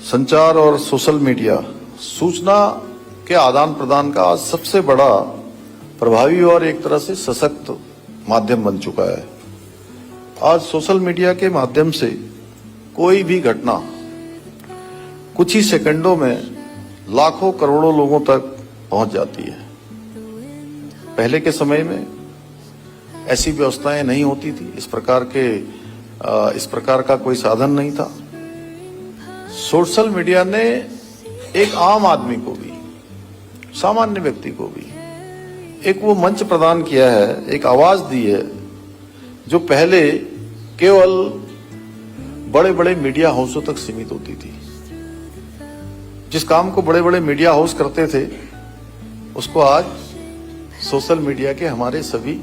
संचार और social media सूचना के आदान प्रदान का आज सबसे बड़ा प्रभावी और एक तरह से सशक्त माध्यम बन चुका है। आज सोशल मीडिया के माध्यम से कोई भी घटना कुछ ही सेकंडों में लाखों करोड़ों लोगों तक पहुंच जाती है। पहले के समय में ऐसी व्यवस्थाएं नहीं होती थी, इस प्रकार का कोई साधन नहीं था। सोशल मीडिया ने एक आम आदमी को भी, सामान्य व्यक्ति को भी एक वो मंच प्रदान किया है, एक आवाज दी है जो पहले केवल बड़े बड़े मीडिया हाउसों तक सीमित होती थी। जिस काम को बड़े बड़े मीडिया हाउस करते थे उसको आज सोशल मीडिया के हमारे सभी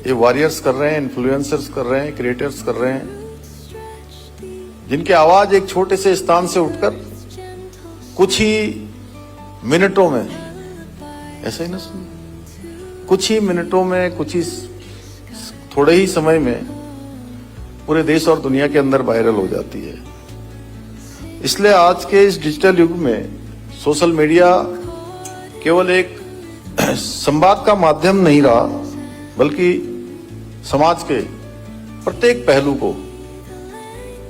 ये वॉरियर्स कर रहे हैं, इन्फ्लुएंसर्स कर रहे हैं, क्रिएटर्स कर रहे हैं, जिनकी आवाज एक छोटे से स्थान से उठकर कुछ ही मिनटों में, ऐसा ही ना सुनिए, कुछ ही मिनटों में, कुछ ही थोड़े ही समय में पूरे देश और दुनिया के अंदर वायरल हो जाती है। इसलिए आज के इस डिजिटल युग में सोशल मीडिया केवल एक संवाद का माध्यम नहीं रहा, बल्कि समाज के प्रत्येक पहलू को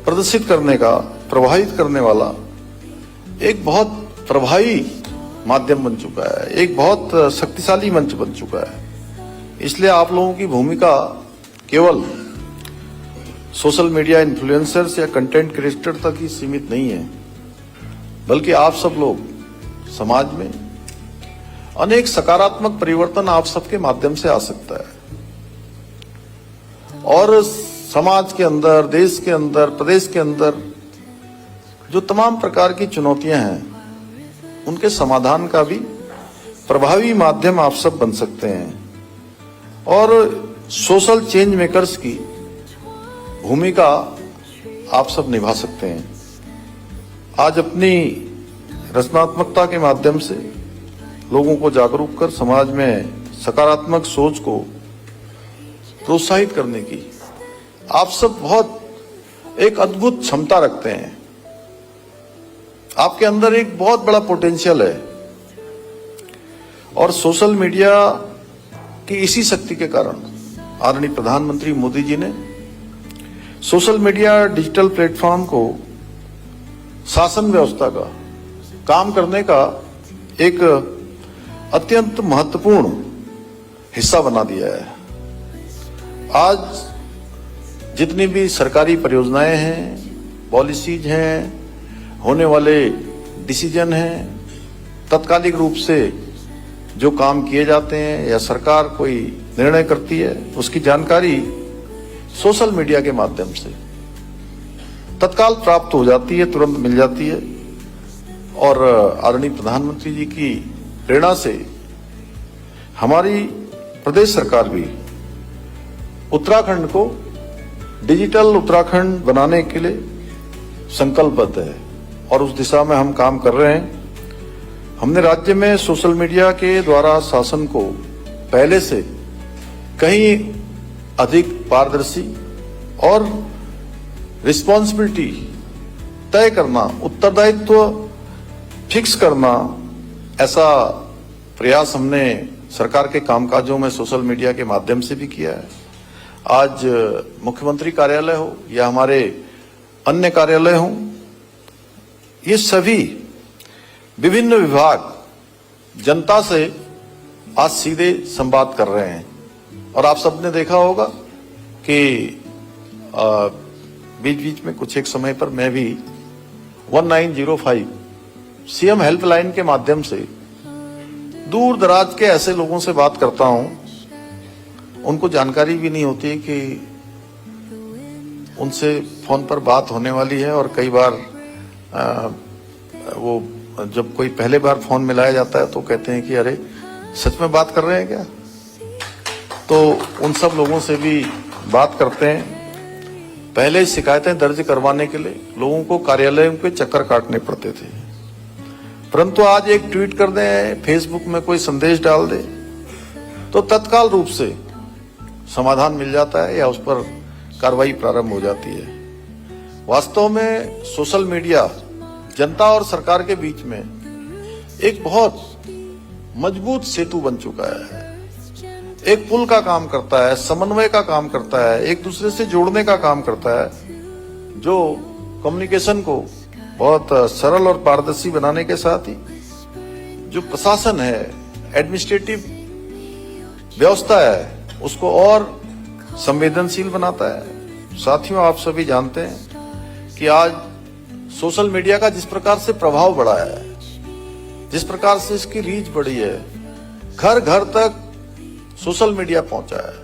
प्रदर्शित करने का, प्रभावित करने वाला एक बहुत प्रभावी माध्यम बन चुका है, एक बहुत शक्तिशाली मंच बन चुका है। इसलिए आप लोगों की भूमिका केवल सोशल मीडिया इन्फ्लुएंसर्स या कंटेंट क्रिएटर तक ही सीमित नहीं है, बल्कि आप सब लोग समाज में अनेक सकारात्मक परिवर्तन आप सबके माध्यम से आ सकता है और समाज के अंदर, देश के अंदर, प्रदेश के अंदर जो तमाम प्रकार की चुनौतियां हैं उनके समाधान का भी प्रभावी माध्यम आप सब बन सकते हैं और सोशल चेंज मेकर्स की भूमिका आप सब निभा सकते हैं। आज अपनी रचनात्मकता के माध्यम से लोगों को जागरूक कर समाज में सकारात्मक सोच को प्रोत्साहित करने की आप सब बहुत एक अद्भुत क्षमता रखते हैं। आपके अंदर एक बहुत बड़ा पोटेंशियल है और सोशल मीडिया की इसी शक्ति के कारण आदरणीय प्रधानमंत्री मोदी जी ने सोशल मीडिया डिजिटल प्लेटफॉर्म को शासन व्यवस्था का काम करने का एक अत्यंत महत्वपूर्ण हिस्सा बना दिया है। आज जितनी भी सरकारी परियोजनाएं हैं, पॉलिसीज हैं, होने वाले डिसीजन हैं, तत्कालिक रूप से जो काम किए जाते हैं या सरकार कोई निर्णय करती है, उसकी जानकारी सोशल मीडिया के माध्यम से तत्काल प्राप्त हो जाती है, तुरंत मिल जाती है। और आदरणीय प्रधानमंत्री जी की प्रेरणा से हमारी प्रदेश सरकार भी उत्तराखंड को डिजिटल उत्तराखंड बनाने के लिए संकल्पबद्ध है और उस दिशा में हम काम कर रहे हैं। हमने राज्य में सोशल मीडिया के द्वारा शासन को पहले से कहीं अधिक पारदर्शी और रिस्पॉन्सिबिलिटी तय करना, उत्तरदायित्व फिक्स करना, ऐसा प्रयास हमने सरकार के कामकाजों में सोशल मीडिया के माध्यम से भी किया है। आज मुख्यमंत्री कार्यालय हो या हमारे अन्य कार्यालय हो, ये सभी विभिन्न विभाग जनता से आज सीधे संवाद कर रहे हैं। और आप सबने देखा होगा कि बीच बीच में कुछ एक समय पर मैं भी 1905 सीएम हेल्पलाइन के माध्यम से दूर दराज के ऐसे लोगों से बात करता हूं, उनको जानकारी भी नहीं होती कि उनसे फोन पर बात होने वाली है। और कई बार वो जब कोई पहले बार फोन मिलाया जाता है तो कहते हैं कि अरे सच में बात कर रहे हैं क्या, तो उन सब लोगों से भी बात करते हैं। पहले शिकायतें दर्ज करवाने के लिए लोगों को कार्यालयों के चक्कर काटने पड़ते थे, परंतु आज एक ट्वीट कर दें, फेसबुक में कोई संदेश डाल दे तो तत्काल रूप से समाधान मिल जाता है या उस पर कार्रवाई प्रारंभ हो जाती है। वास्तव में सोशल मीडिया जनता और सरकार के बीच में एक बहुत मजबूत सेतु बन चुका है, एक पुल का काम करता है, समन्वय का काम करता है, एक दूसरे से जोड़ने का काम करता है, जो कम्युनिकेशन को बहुत सरल और पारदर्शी बनाने के साथ ही जो प्रशासन है, एडमिनिस्ट्रेटिव व्यवस्था है, उसको और संवेदनशील बनाता है। साथियों, आप सभी जानते हैं कि आज सोशल मीडिया का जिस प्रकार से प्रभाव बढ़ा है, जिस प्रकार से इसकी रीच बढ़ी है, घर घर तक सोशल मीडिया पहुंचा है,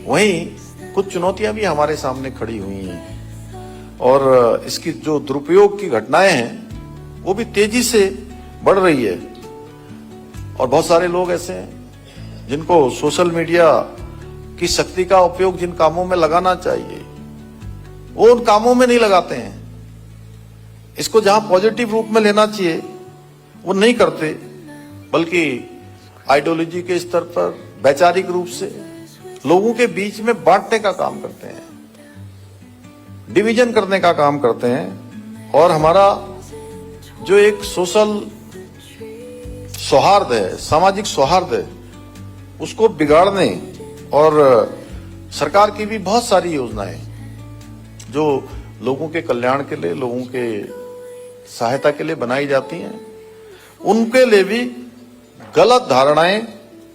वहीं कुछ चुनौतियां भी हमारे सामने खड़ी हुई हैं और इसकी जो दुरुपयोग की घटनाएं हैं वो भी तेजी से बढ़ रही है। और बहुत सारे लोग ऐसे हैं जिनको सोशल मीडिया की शक्ति का उपयोग जिन कामों में लगाना चाहिए वो उन कामों में नहीं लगाते हैं। इसको जहां पॉजिटिव रूप में लेना चाहिए वो नहीं करते, बल्कि आइडियोलॉजी के स्तर पर वैचारिक रूप से लोगों के बीच में बांटने का काम करते हैं, डिवीजन करने का काम करते हैं और हमारा जो एक सोशल सौहार्द है, सामाजिक सौहार्द है, उसको बिगाड़ने। और सरकार की भी बहुत सारी योजनाएं जो लोगों के कल्याण के लिए, लोगों के सहायता के लिए बनाई जाती हैं, उनके लिए भी गलत धारणाएं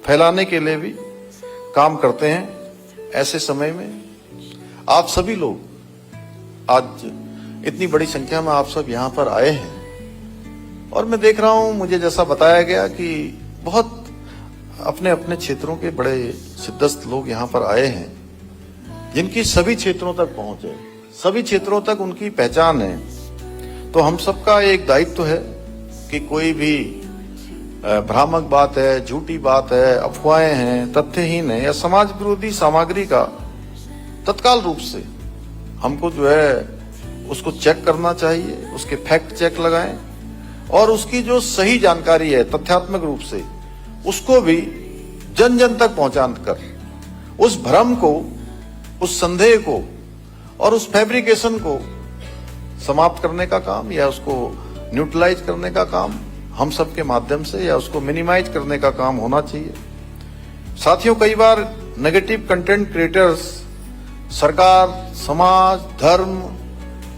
फैलाने के लिए भी काम करते हैं। ऐसे समय में आप सभी लोग आज इतनी बड़ी संख्या में आप सब यहां पर आए हैं और मैं देख रहा हूं, मुझे जैसा बताया गया कि बहुत अपने अपने क्षेत्रों के बड़े सिद्धस्त लोग यहां पर आए हैं, जिनकी सभी क्षेत्रों तक पहुंच है, सभी क्षेत्रों तक उनकी पहचान है। तो हम सबका एक दायित्व है कि कोई भी भ्रामक बात है, झूठी बात है, अफवाहें हैं, तथ्यहीन है या समाज विरोधी सामग्री का तत्काल रूप से हमको जो है उसको चेक करना चाहिए, उसके फैक्ट चेक लगाएं और उसकी जो सही जानकारी है तथ्यात्मक रूप से उसको भी जन जन तक पहुंचा कर उस भ्रम को, उस संदेह को और उस फैब्रिकेशन को समाप्त करने का काम या उसको न्यूट्रलाइज करने का काम हम सब के माध्यम से या उसको मिनिमाइज करने का काम होना चाहिए। साथियों, कई बार नेगेटिव कंटेंट क्रिएटर्स सरकार, समाज, धर्म,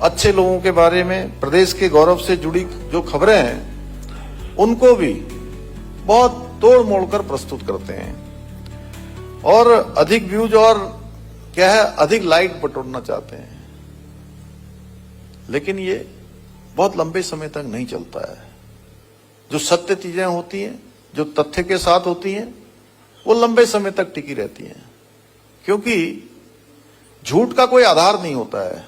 अच्छे लोगों के बारे में, प्रदेश के गौरव से जुड़ी जो खबरें हैं उनको भी बहुत तोड़ मोड़ कर प्रस्तुत करते हैं और अधिक व्यूज और क्या है अधिक लाइक बटोरना चाहते हैं, लेकिन ये बहुत लंबे समय तक नहीं चलता है। जो सत्य चीजें होती हैं, जो तथ्य के साथ होती हैं, वो लंबे समय तक टिकी रहती हैं, क्योंकि झूठ का कोई आधार नहीं होता है।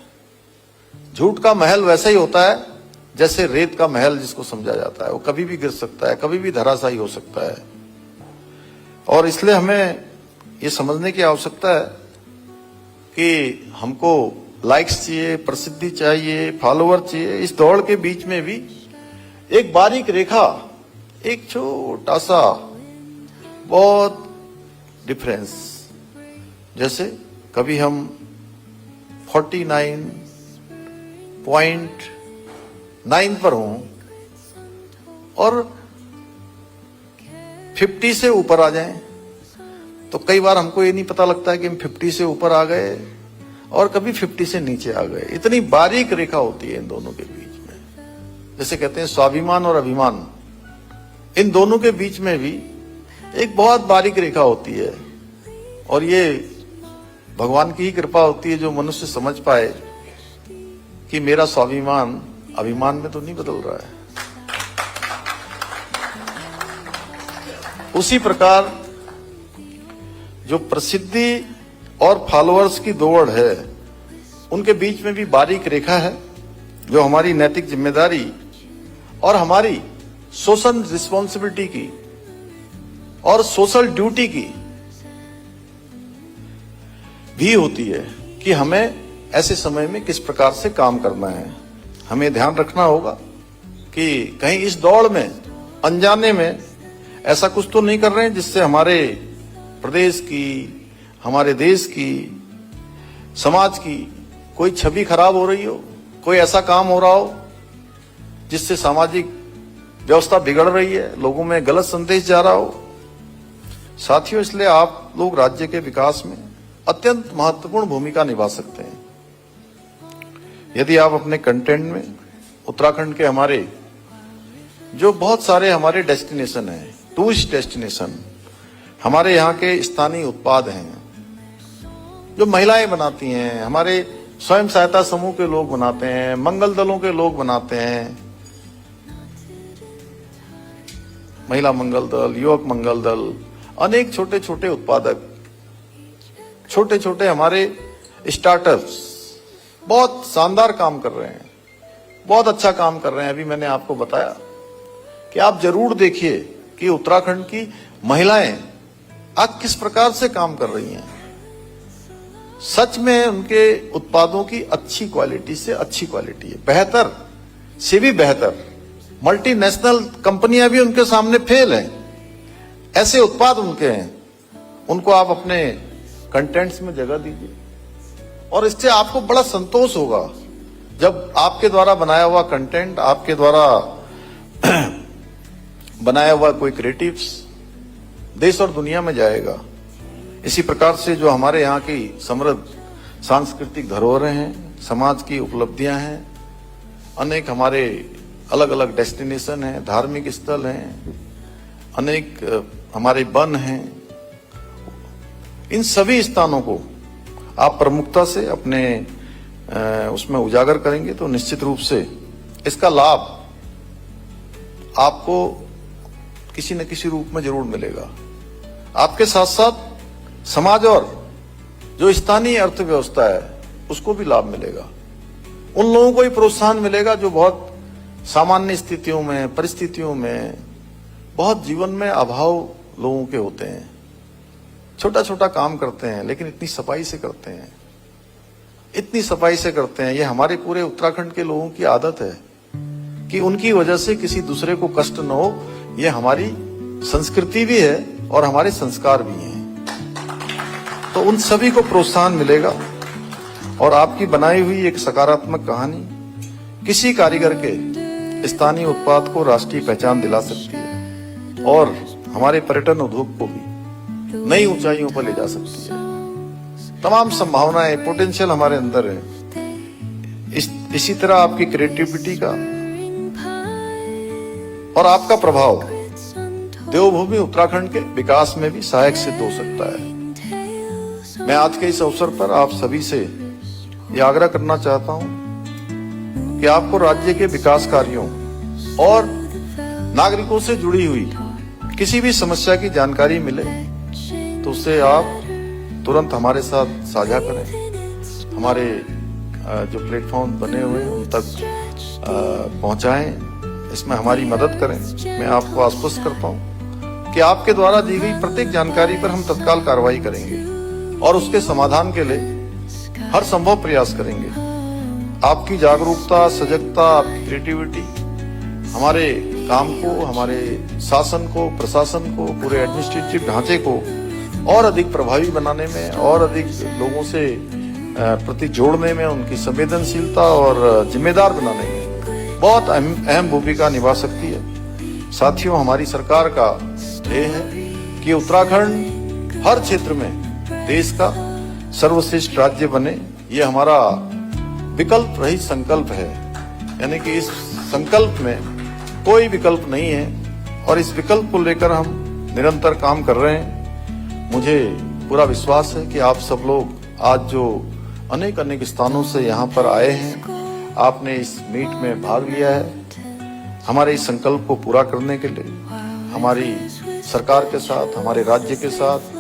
झूठ का महल वैसा ही होता है जैसे रेत का महल जिसको समझा जाता है, वो कभी भी गिर सकता है, कभी भी धराशायी हो सकता है। और इसलिए हमें ये समझने की आवश्यकता है कि हमको लाइक्स चाहिए, प्रसिद्धि चाहिए, फॉलोअर चाहिए। इस दौड़ के बीच में भी एक बारीक रेखा, एक छोटा सा बहुत डिफरेंस, जैसे कभी हम 49.9 पर हों और 50 से ऊपर आ जाएं, तो कई बार हमको ये नहीं पता लगता है कि हम 50 से ऊपर आ गए और कभी 50 से नीचे आ गए। इतनी बारीक रेखा होती है इन दोनों के बीच में, जैसे कहते हैं स्वाभिमान और अभिमान, इन दोनों के बीच में भी एक बहुत बारीक रेखा होती है। और ये भगवान की ही कृपा होती है जो मनुष्य समझ पाए कि मेरा स्वाभिमान अभिमान में तो नहीं बदल रहा है। उसी प्रकार जो प्रसिद्धि और फॉलोअर्स की दौड़ है, उनके बीच में भी बारीक रेखा है जो हमारी नैतिक जिम्मेदारी और हमारी सोशल रिस्पॉन्सिबिलिटी की और सोशल ड्यूटी की भी होती है कि हमें ऐसे समय में किस प्रकार से काम करना है। हमें ध्यान रखना होगा कि कहीं इस दौड़ में अनजाने में ऐसा कुछ तो नहीं कर रहे हैं जिससे हमारे प्रदेश की, हमारे देश की, समाज की कोई छवि खराब हो रही हो, कोई ऐसा काम हो रहा हो जिससे सामाजिक व्यवस्था बिगड़ रही है, लोगों में गलत संदेश जा रहा हो। साथियों, इसलिए आप लोग राज्य के विकास में अत्यंत महत्वपूर्ण भूमिका निभा सकते हैं। यदि आप अपने कंटेंट में उत्तराखंड के हमारे जो बहुत सारे हमारे डेस्टिनेशन हैं, टूरिस्ट डेस्टिनेशन, हमारे यहाँ के स्थानीय उत्पाद हैं जो महिलाएं बनाती हैं, हमारे स्वयं सहायता समूह के लोग बनाते हैं, मंगल दलों के लोग बनाते हैं, महिला मंगल दल, युवक मंगल दल, अनेक छोटे छोटे उत्पादक, छोटे छोटे हमारे स्टार्टअप्स बहुत शानदार काम कर रहे हैं, बहुत अच्छा काम कर रहे हैं। अभी मैंने आपको बताया कि आप जरूर देखिए कि उत्तराखंड की महिलाएं आज किस प्रकार से काम कर रही हैं। सच में उनके उत्पादों की अच्छी क्वालिटी से अच्छी क्वालिटी है, बेहतर से भी बेहतर। मल्टीनेशनल कंपनियां भी उनके सामने फेल हैं, ऐसे उत्पाद उनके हैं। उनको आप अपने कंटेंट्स में जगह दीजिए और इससे आपको बड़ा संतोष होगा जब आपके द्वारा बनाया हुआ कंटेंट, आपके द्वारा बनाया हुआ कोई क्रिएटिव्स देश और दुनिया में जाएगा। इसी प्रकार से जो हमारे यहाँ की समृद्ध सांस्कृतिक धरोहरें हैं, समाज की उपलब्धियां हैं, अनेक हमारे अलग अलग डेस्टिनेशन हैं, धार्मिक स्थल हैं, अनेक हमारे वन हैं, इन सभी स्थानों को आप प्रमुखता से अपने उसमें उजागर करेंगे तो निश्चित रूप से इसका लाभ आपको किसी न किसी रूप में जरूर मिलेगा। आपके साथ साथ समाज और जो स्थानीय अर्थव्यवस्था है उसको भी लाभ मिलेगा। उन लोगों को ही प्रोत्साहन मिलेगा जो बहुत सामान्य स्थितियों में, परिस्थितियों में, बहुत जीवन में अभाव लोगों के होते हैं, छोटा छोटा काम करते हैं लेकिन इतनी सफाई से करते हैं, इतनी सफाई से करते हैं। ये हमारे पूरे उत्तराखंड के लोगों की आदत है कि उनकी वजह से किसी दूसरे को कष्ट न हो। ये हमारी संस्कृति भी है और हमारे संस्कार भी हैं। तो उन सभी को प्रोत्साहन मिलेगा और आपकी बनाई हुई एक सकारात्मक कहानी किसी कारीगर के स्थानीय उत्पाद को राष्ट्रीय पहचान दिला सकती है और हमारे पर्यटन उद्योग को भी नई ऊंचाइयों पर ले जा सकती है। तमाम संभावनाएं, पोटेंशियल हमारे अंदर है। इसी तरह आपकी क्रिएटिविटी का और आपका प्रभाव देवभूमि उत्तराखंड के विकास में भी सहायक सिद्ध हो सकता है। मैं आज के इस अवसर पर आप सभी से यह आग्रह करना चाहता हूं कि आपको राज्य के विकास कार्यों और नागरिकों से जुड़ी हुई किसी भी समस्या की जानकारी मिले तो उससे आप तुरंत हमारे साथ साझा करें। हमारे जो प्लेटफॉर्म बने हुए हैं उन तक पहुंचाएं, इसमें हमारी मदद करें। मैं आपको आश्वस्त करता हूं कि आपके द्वारा दी गई प्रत्येक जानकारी पर हम तत्काल कार्रवाई करेंगे और उसके समाधान के लिए हर संभव प्रयास करेंगे। आपकी जागरूकता, सजगता, आपकी क्रिएटिविटी हमारे काम को, हमारे शासन को, प्रशासन को, पूरे एडमिनिस्ट्रेटिव ढांचे को और अधिक प्रभावी बनाने में और अधिक लोगों से प्रति जोड़ने में, उनकी संवेदनशीलता और जिम्मेदार बनाने में बहुत अहम भूमिका निभा सकती है। साथियों, हमारी सरकार का ध्येय है कि उत्तराखंड हर क्षेत्र में देश का सर्वश्रेष्ठ राज्य बने। ये हमारा विकल्प रहित संकल्प है, यानी कि इस संकल्प में कोई विकल्प नहीं है और इस विकल्प को लेकर हम निरंतर काम कर रहे हैं। मुझे पूरा विश्वास है कि आप सब लोग आज जो अनेक अनेक स्थानों से यहाँ पर आए हैं, आपने इस मीट में भाग लिया है। हमारे इस संकल्प को पूरा करने के लिए हमारी सरकार के साथ, हमारे राज्य के साथ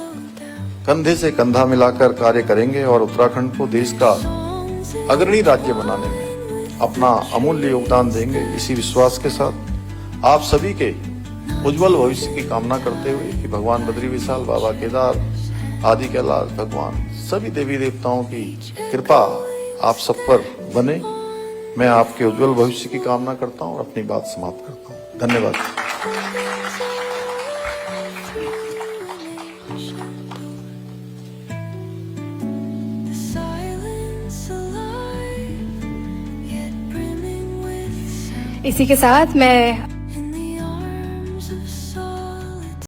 कंधे से कंधा मिलाकर कार्य करेंगे और उत्तराखंड को देश का अग्रणी राज्य बनाने में अपना अमूल्य योगदान देंगे। इसी विश्वास के साथ आप सभी के उज्जवल भविष्य की कामना करते हुए कि भगवान बद्री विशाल, बाबा केदार, आदि कैलाश भगवान, सभी देवी देवताओं की कृपा आप सब पर बने। मैं आपके उज्जवल भविष्य की कामना करता हूं और अपनी बात समाप्त करता हूं। धन्यवाद। The silence alive. इसी के साथ मैं In the arms of